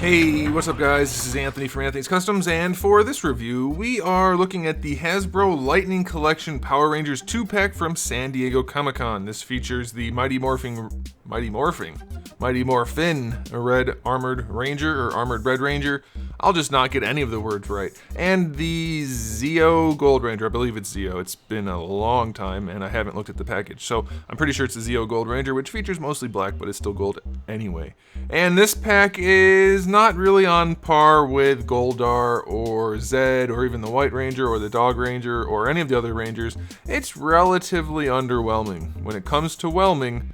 Hey, what's up guys? This is Anthony from Anthony's Customs, and for this review, we are looking at the Hasbro Lightning Collection Power Rangers 2-pack from San Diego Comic-Con. This features the Mighty Morphin, a red armored ranger, or armored red ranger. I'll just not get any of the words right. And the Zeo Gold Ranger, I believe it's Zeo. It's been a long time, and I haven't looked at the package, so I'm pretty sure it's the Zeo Gold Ranger, which features mostly black, but it's still gold anyway. And this pack is not really on par with Goldar or Zed or even the White Ranger or the Dog Ranger or any of the other Rangers. It's relatively underwhelming. When it comes to whelming,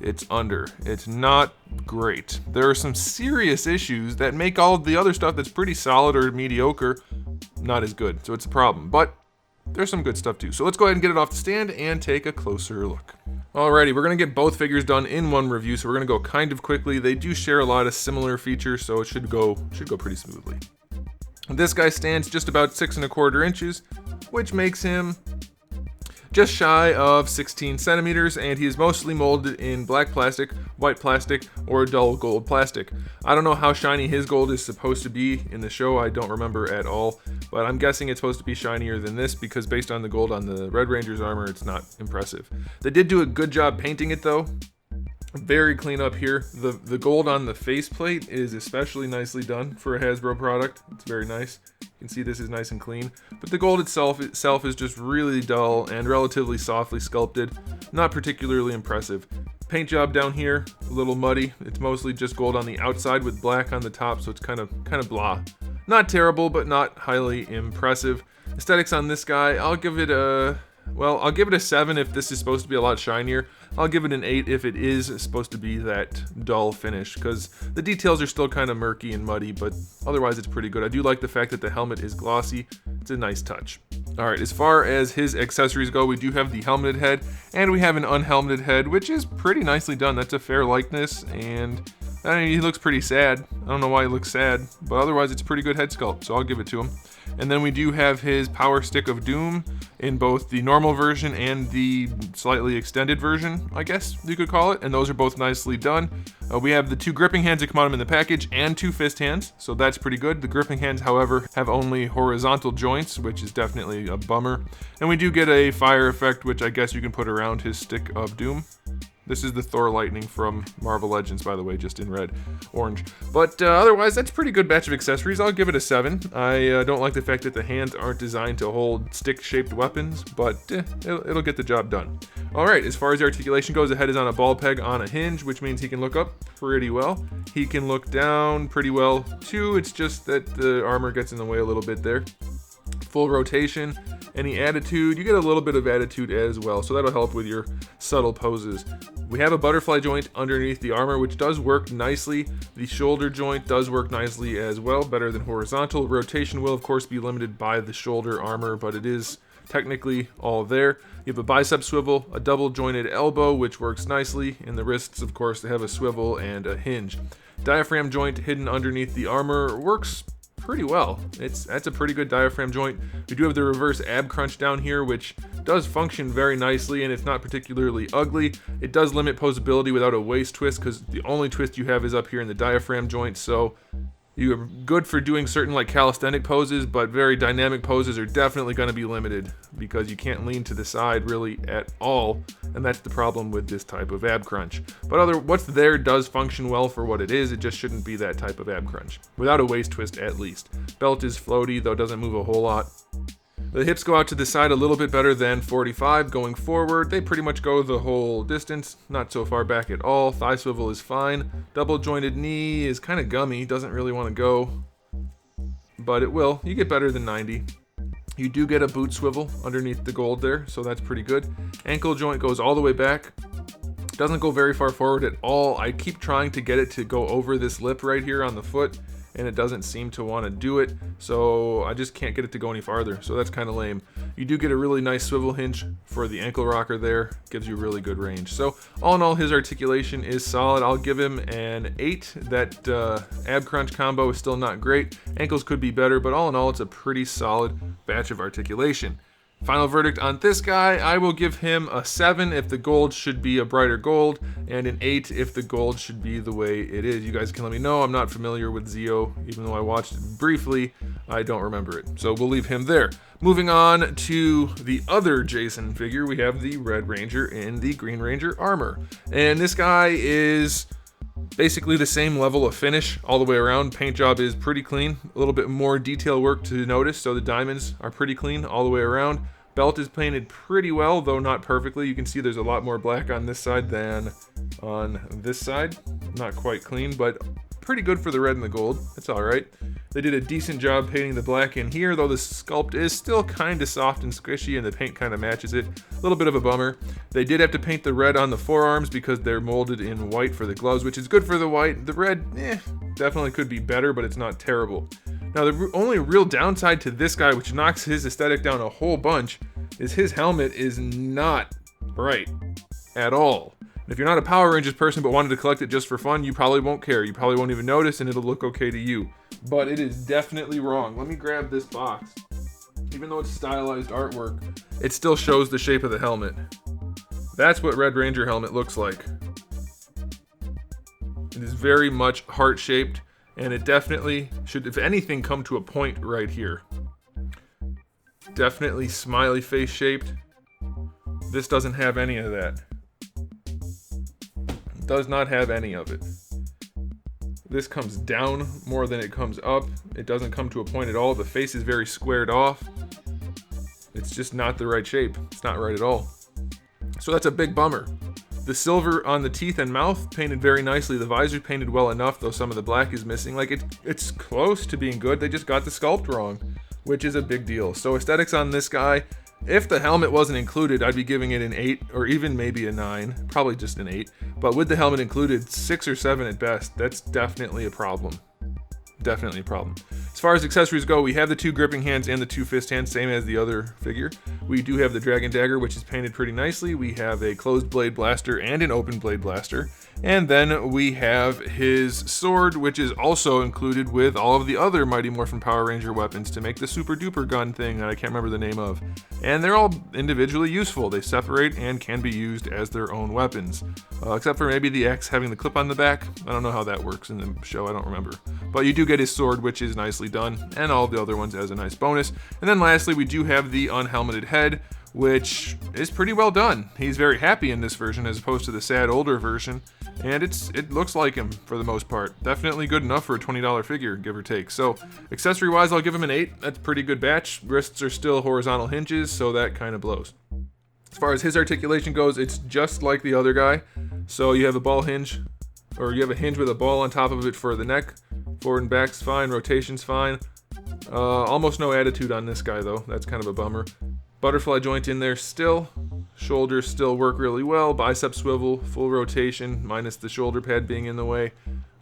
it's under. It's not great. There are some serious issues that make all of the other stuff that's pretty solid or mediocre not as good. So it's a problem. But there's some good stuff too. So let's go ahead and get it off the stand and take a closer look. Alrighty, we're going to get both figures done in one review, so we're going to go kind of quickly. They do share a lot of similar features, so it should go pretty smoothly. This guy stands just about 6 1/4 inches, which makes him just shy of 16 centimeters, and he is mostly molded in black plastic, white plastic, or dull gold plastic. I don't know how shiny his gold is supposed to be in the show, I don't remember at all, but I'm guessing it's supposed to be shinier than this because based on the gold on the Red Ranger's armor, it's not impressive. They did do a good job painting it though. Very clean up here. The gold on the faceplate is especially nicely done for a Hasbro product. It's very nice. You can see this is nice and clean. But the gold itself is just really dull and relatively softly sculpted. Not particularly impressive. Paint job down here, a little muddy. It's mostly just gold on the outside with black on the top, so it's kind of blah. Not terrible, but not highly impressive. Aesthetics on this guy, I'll give it a 7 if this is supposed to be a lot shinier. I'll give it an 8 if it is supposed to be that dull finish, because the details are still kind of murky and muddy, but otherwise it's pretty good. I do like the fact that the helmet is glossy. It's a nice touch. Alright, as far as his accessories go, we do have the helmeted head, and we have an unhelmeted head, which is pretty nicely done. That's a fair likeness, and I mean, he looks pretty sad. I don't know why he looks sad, but otherwise it's a pretty good head sculpt, so I'll give it to him. And then we do have his Power Stick of Doom in both the normal version and the slightly extended version, I guess you could call it, and those are both nicely done. We have the 2 gripping hands that come on in the package and 2 fist hands, so that's pretty good. The gripping hands, however, have only horizontal joints, which is definitely a bummer. And we do get a fire effect, which I guess you can put around his Stick of Doom. This is the Thor Lightning from Marvel Legends, by the way, just in orange. But otherwise, that's a pretty good batch of accessories. I'll give it a 7. I don't like the fact that the hands aren't designed to hold stick-shaped weapons, but it'll get the job done. Alright, as far as the articulation goes, the head is on a ball peg on a hinge, which means he can look up pretty well. He can look down pretty well, too. It's just that the armor gets in the way a little bit there. Full rotation. Any attitude, you get a little bit of attitude as well, so that'll help with your subtle poses. We have a butterfly joint underneath the armor, which does work nicely. The shoulder joint does work nicely as well, better than horizontal. Rotation will, of course, be limited by the shoulder armor, but it is technically all there. You have a bicep swivel, a double jointed elbow, which works nicely, and the wrists, of course, they have a swivel and a hinge. Diaphragm joint hidden underneath the armor works pretty well. That's a pretty good diaphragm joint. We do have the reverse ab crunch down here, which does function very nicely, and it's not particularly ugly. It does limit posability without a waist twist, because the only twist you have is up here in the diaphragm joint, so you're good for doing certain like calisthenic poses, but very dynamic poses are definitely going to be limited because you can't lean to the side really at all, and that's the problem with this type of ab crunch. But what's there does function well for what it is. It just shouldn't be that type of ab crunch, without a waist twist at least. Belt is floaty, though doesn't move a whole lot. The hips go out to the side a little bit better than 45 going forward. They pretty much go the whole distance, not so far back at all. Thigh swivel is fine. Double jointed knee is kind of gummy, doesn't really want to go, but it will. You get better than 90. You do get a boot swivel underneath the gold there, so that's pretty good. Ankle joint goes all the way back. Doesn't go very far forward at all. I keep trying to get it to go over this lip right here on the foot, and it doesn't seem to want to do it, so I just can't get it to go any farther, so that's kind of lame. You do get a really nice swivel hinge for the ankle rocker there, gives you really good range. So all in all, his articulation is solid. I'll give him an 8. That ab crunch combo is still not great. Ankles could be better, but all in all, it's a pretty solid batch of articulation. Final verdict on this guy, I will give him a 7 if the gold should be a brighter gold, and an 8 if the gold should be the way it is. You guys can let me know. I'm not familiar with Zeo, even though I watched it briefly. I don't remember it, so we'll leave him there. Moving on to the other Jason figure, we have the Red Ranger in the Green Ranger armor. And this guy is basically the same level of finish all the way around. Paint job is pretty clean, a little bit more detail work to notice, so the diamonds are pretty clean all the way around. Belt is painted pretty well, though not perfectly. You can see there's a lot more black on this side than on this side. Not quite clean, but pretty good for the red and the gold. It's all right. They did a decent job painting the black in here, though the sculpt is still kind of soft and squishy, and the paint kind of matches it. A little bit of a bummer. They did have to paint the red on the forearms because they're molded in white for the gloves, which is good for the white. The red, definitely could be better, but it's not terrible. Now, the only real downside to this guy, which knocks his aesthetic down a whole bunch, is his helmet is not bright at all. If you're not a Power Rangers person but wanted to collect it just for fun, you probably won't care. You probably won't even notice, and it'll look okay to you. But it is definitely wrong. Let me grab this box. Even though it's stylized artwork, it still shows the shape of the helmet. That's what Red Ranger helmet looks like. It is very much heart-shaped, and it definitely should, if anything, come to a point right here. Definitely smiley face shaped. This doesn't have any of that. Does not have any of it. This comes down more than it comes up. It doesn't come to a point at all. The face is very squared off. It's just not the right shape. It's not right at all. So that's a big bummer. The silver on the teeth and mouth painted very nicely. The visor painted well enough, though some of the black is missing. Like it's close to being good. They just got the sculpt wrong, which is a big deal. So aesthetics on this guy, if the helmet wasn't included, I'd be giving it an 8 or even maybe a 9. Probably just an 8. But with the helmet included, 6 or 7 at best. That's definitely a problem. Definitely a problem. As far as accessories go, we have the 2 gripping hands and the 2 fist hands, same as the other figure. We do have the dragon dagger, which is painted pretty nicely. We have a closed blade blaster and an open blade blaster. And then we have his sword, which is also included with all of the other Mighty Morphin Power Ranger weapons to make the super duper gun thing that I can't remember the name of. And they're all individually useful. They separate and can be used as their own weapons. Except for maybe the X having the clip on the back. I don't know how that works in the show, I don't remember. But you do get his sword, which is nicely done, and all of the other ones as a nice bonus. And then lastly, we do have the unhelmeted head, which is pretty well done. He's very happy in this version as opposed to the sad older version, and it looks like him for the most part. Definitely good enough for a $20 figure, give or take. So accessory wise, I'll give him an 8. That's a pretty good batch. Wrists are still horizontal hinges, so that kind of blows. As far as his articulation goes, it's just like the other guy. So you have a ball hinge, or you have a hinge with a ball on top of it for the neck. Forward and back's fine, rotation's fine. Almost no attitude on this guy though, that's kind of a bummer. Butterfly joint in there still. Shoulders still work really well. Bicep swivel, full rotation, minus the shoulder pad being in the way.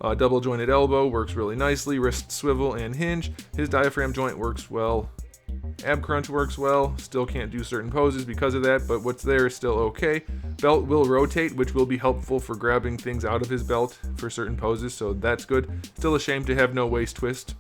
Double jointed elbow works really nicely. Wrist swivel and hinge. His diaphragm joint works well. Ab crunch works well. Still can't do certain poses because of that, but what's there is still okay. Belt will rotate, which will be helpful for grabbing things out of his belt for certain poses, so that's good. Still a shame to have no waist twist.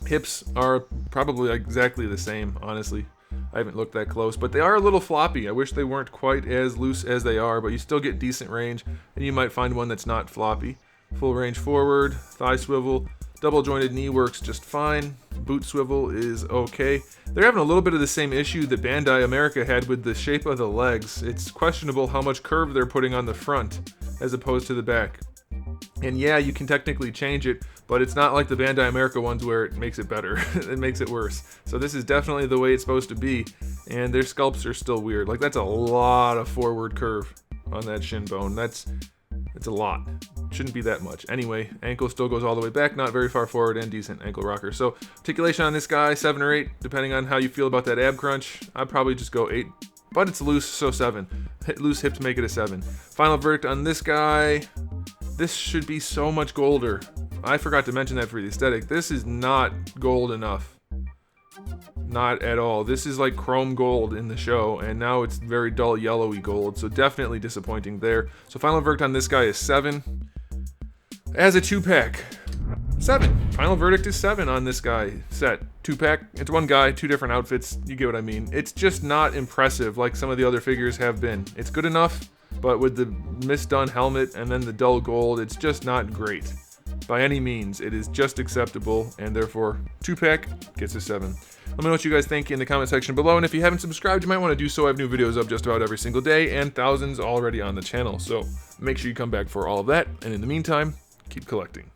Hips are probably exactly the same, honestly. I haven't looked that close, but they are a little floppy. I wish they weren't quite as loose as they are, but you still get decent range, and you might find one that's not floppy. Full range forward, thigh swivel, double jointed knee works just fine. Boot swivel is okay. They're having a little bit of the same issue that Bandai America had with the shape of the legs. It's questionable how much curve they're putting on the front as opposed to the back. And yeah, you can technically change it, but it's not like the Bandai America ones where it makes it better. It makes it worse. So this is definitely the way it's supposed to be, and their sculpts are still weird. Like, that's a lot of forward curve on that shin bone. It's a lot. Shouldn't be that much. Anyway, ankle still goes all the way back, not very far forward, and decent ankle rocker. So articulation on this guy, 7 or 8, depending on how you feel about that ab crunch. I'd probably just go 8, but it's loose, so 7. Loose hip to make it a 7. Final verdict on this guy. This should be so much golder. I forgot to mention that for the aesthetic. This is not gold enough. Not at all. This is like chrome gold in the show, and now it's very dull yellowy gold, so definitely disappointing there. So final verdict on this guy is 7. As a 2-pack, 7. Final verdict is 7 on this guy set. 2-pack. It's one guy, 2 different outfits. You get what I mean. It's just not impressive like some of the other figures have been. It's good enough, but with the misdone helmet and then the dull gold, it's just not great. By any means, it is just acceptable, and therefore 2-pack gets a 7. Let me know what you guys think in the comment section below, and if you haven't subscribed, you might want to do so. I have new videos up just about every single day, and thousands already on the channel, so make sure you come back for all of that, and in the meantime, keep collecting.